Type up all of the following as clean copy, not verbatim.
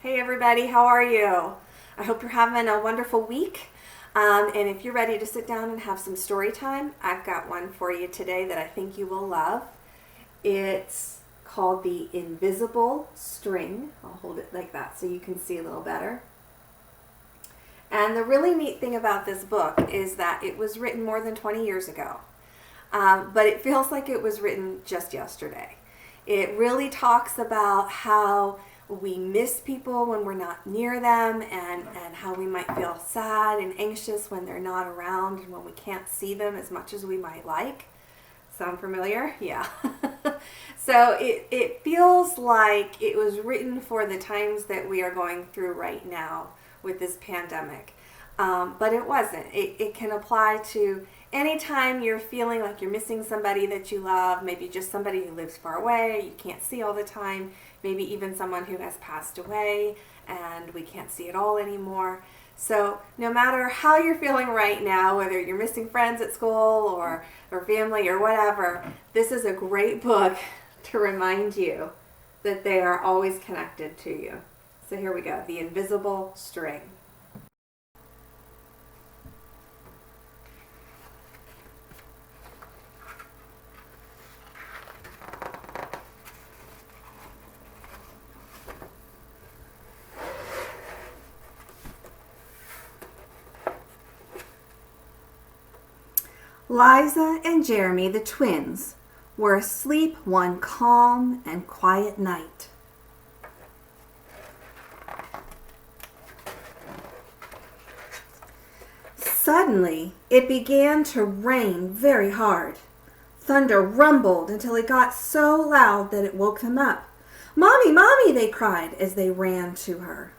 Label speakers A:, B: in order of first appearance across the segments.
A: Hey everybody, how are you? I hope you're having a wonderful week. And if you're ready to sit down and have some story time, I've got one for you today that I think you will love. It's called The Invisible String. I'll hold it like that so you can see a little better. And the really neat thing about this book is that it was written more than 20 years ago. But it feels like it was written just yesterday. It really talks about how we miss people when we're not near them, and how we might feel sad and anxious when they're not around and when we can't see them as much as we might like. Sound familiar? Yeah. So it feels like it was written for the times that we are going through right now with this pandemic. But it wasn't. It can apply to anytime you're feeling like you're missing somebody that you love, maybe just somebody who lives far away, you can't see all the time, maybe even someone who has passed away and we can't see at all anymore. So no matter how you're feeling right now, whether you're missing friends at school or family or whatever, this is a great book to remind you that they are always connected to you. So here we go, The Invisible String. Liza and Jeremy, the twins, were asleep one calm and quiet night. Suddenly, it began to rain very hard. Thunder rumbled until it got so loud that it woke them up. "Mommy, Mommy!" they cried as they ran to her.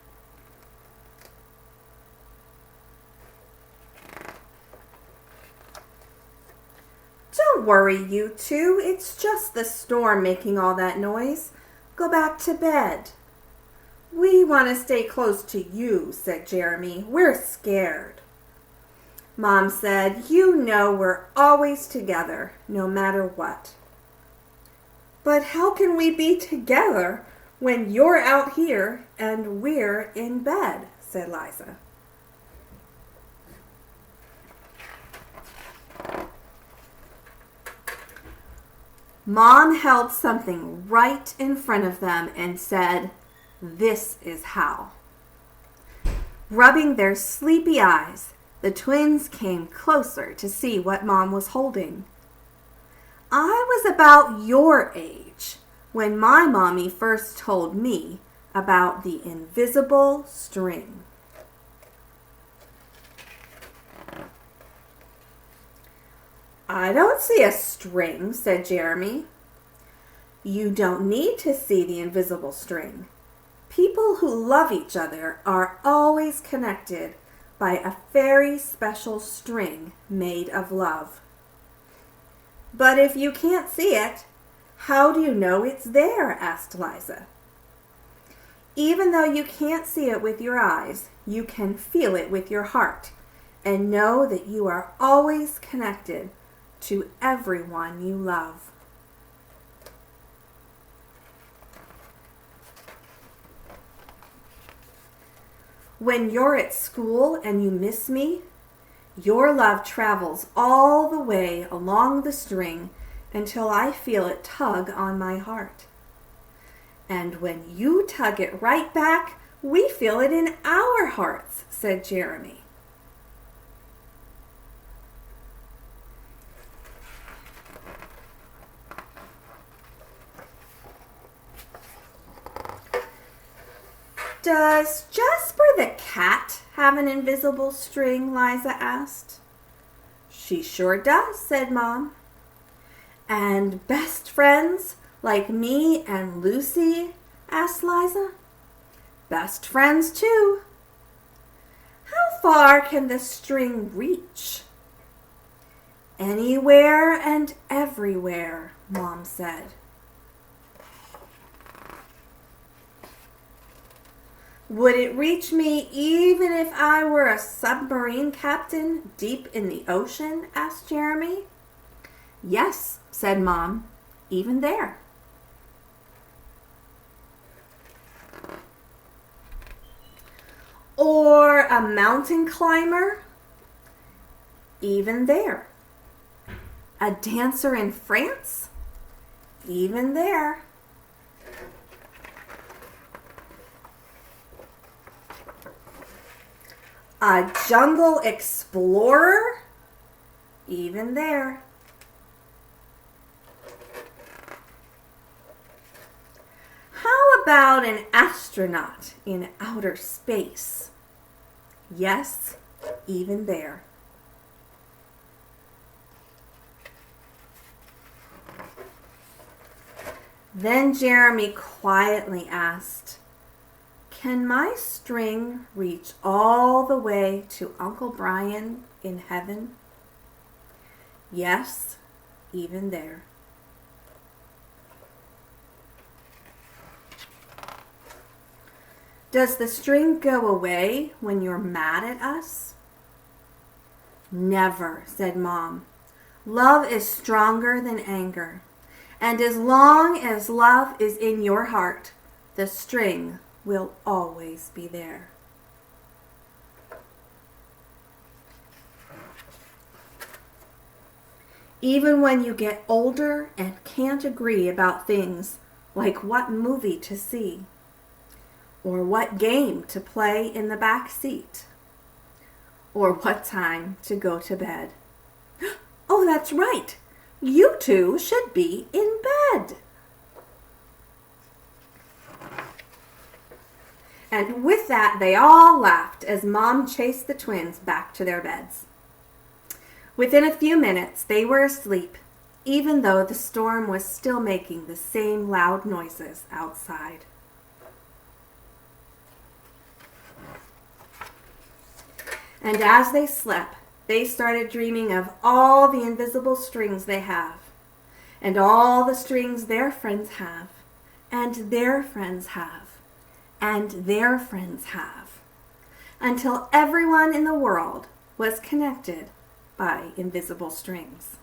A: "Don't worry, you two. It's just the storm making all that noise. Go back to bed." "We want to stay close to you," said Jeremy. "We're scared." Mom said, "You know we're always together, no matter what." "But how can we be together when you're out here and we're in bed?" said Liza. Mom held something right in front of them and said, "This is how." Rubbing their sleepy eyes, the twins came closer to see what Mom was holding. "I was about your age when my mommy first told me about the invisible string." "I don't see a string," said Jeremy. "You don't need to see the invisible string. People who love each other are always connected by a very special string made of love." "But if you can't see it, how do you know it's there?" asked Liza. "Even though you can't see it with your eyes, you can feel it with your heart and know that you are always connected to everyone you love." When you're at school and you miss me, your love travels all the way along the string until I feel it tug on my heart. And when you tug it right back, we feel it in our hearts, said Jeremy. "Does Jasper the cat have an invisible string?" Liza asked. "She sure does," said Mom. "And best friends like me and Lucy?" asked Liza. "Best friends too." "How far can the string reach?" "Anywhere and everywhere," Mom said. "Would it reach me even if I were a submarine captain deep in the ocean?" asked Jeremy. "Yes," said Mom, "even there." a mountain climber? Even there. A dancer in France? Even there. A jungle explorer? Even there. How about an astronaut in outer space? Yes, even there. Then Jeremy quietly asked, "Can my string reach all the way to Uncle Brian in heaven?" Yes, even there. Does the string go away when you're mad at us? Never, said Mom. Love is stronger than anger. And as long as love is in your heart, the string will always be there. Even when you get older and can't agree about things like what movie to see, or what game to play in the back seat, or what time to go to bed. Oh, that's right. You two should be in bed. And with that, they all laughed as Mom chased the twins back to their beds. Within a few minutes, they were asleep, even though the storm was still making the same loud noises outside. And as they slept, they started dreaming of all the invisible strings they have, and all the strings their friends have, and their friends have, and their friends have, until everyone in the world was connected by invisible strings.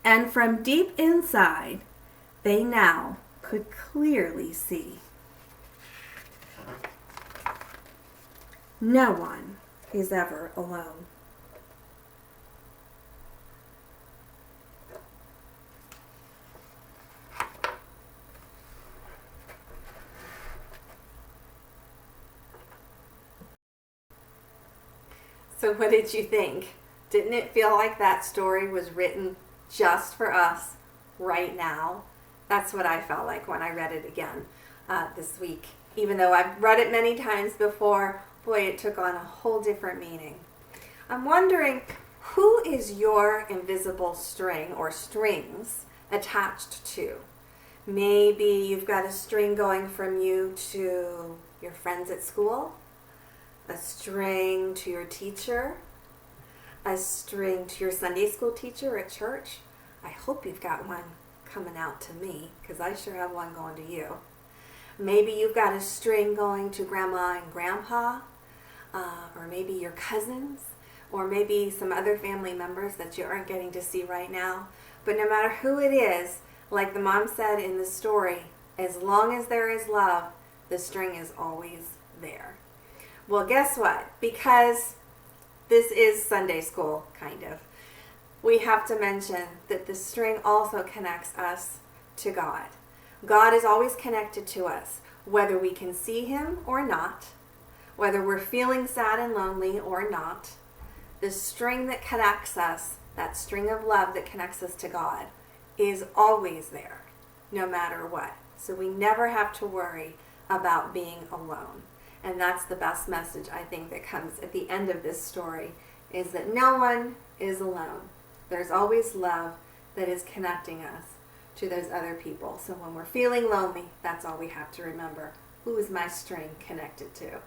A: And from deep inside, they now could clearly see. No one is ever alone. So what did you think? Didn't it feel like that story was written just for us right now? That's what I felt like when I read it again this week. Even though I've read it many times before, boy, it took on a whole different meaning. I'm wondering, who is your invisible string or strings attached to? Maybe you've got a string going from you to your friends at school, a string to your teacher, a string to your Sunday school teacher at church. I hope you've got one coming out to me, because I sure have one going to you. Maybe you've got a string going to Grandma and Grandpa, or maybe your cousins, or maybe some other family members that you aren't getting to see right now. But no matter who it is, like the mom said in the story, as long as there is love, the string is always there. Well, guess what? Because this is Sunday school, kind of, we have to mention that the string also connects us to God. God is always connected to us, whether we can see him or not, whether we're feeling sad and lonely or not. The string that connects us, that string of love that connects us to God, is always there, no matter what. So we never have to worry about being alone. And that's the best message, I think, that comes at the end of this story, is that no one is alone. There's always love that is connecting us to those other people. So when we're feeling lonely, that's all we have to remember. Who is my string connected to?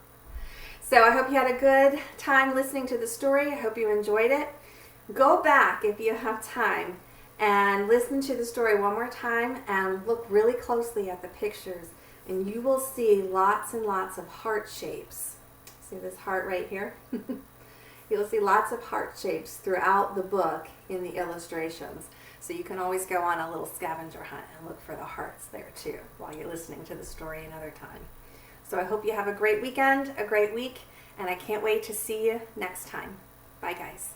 A: So I hope you had a good time listening to the story. I hope you enjoyed it. Go back if you have time and listen to the story one more time and look really closely at the pictures, and you will see lots and lots of heart shapes. See this heart right here? You'll see lots of heart shapes throughout the book in the illustrations. So you can always go on a little scavenger hunt and look for the hearts there too while you're listening to the story another time. So I hope you have a great weekend, a great week, And I can't wait to see you next time. Bye, guys.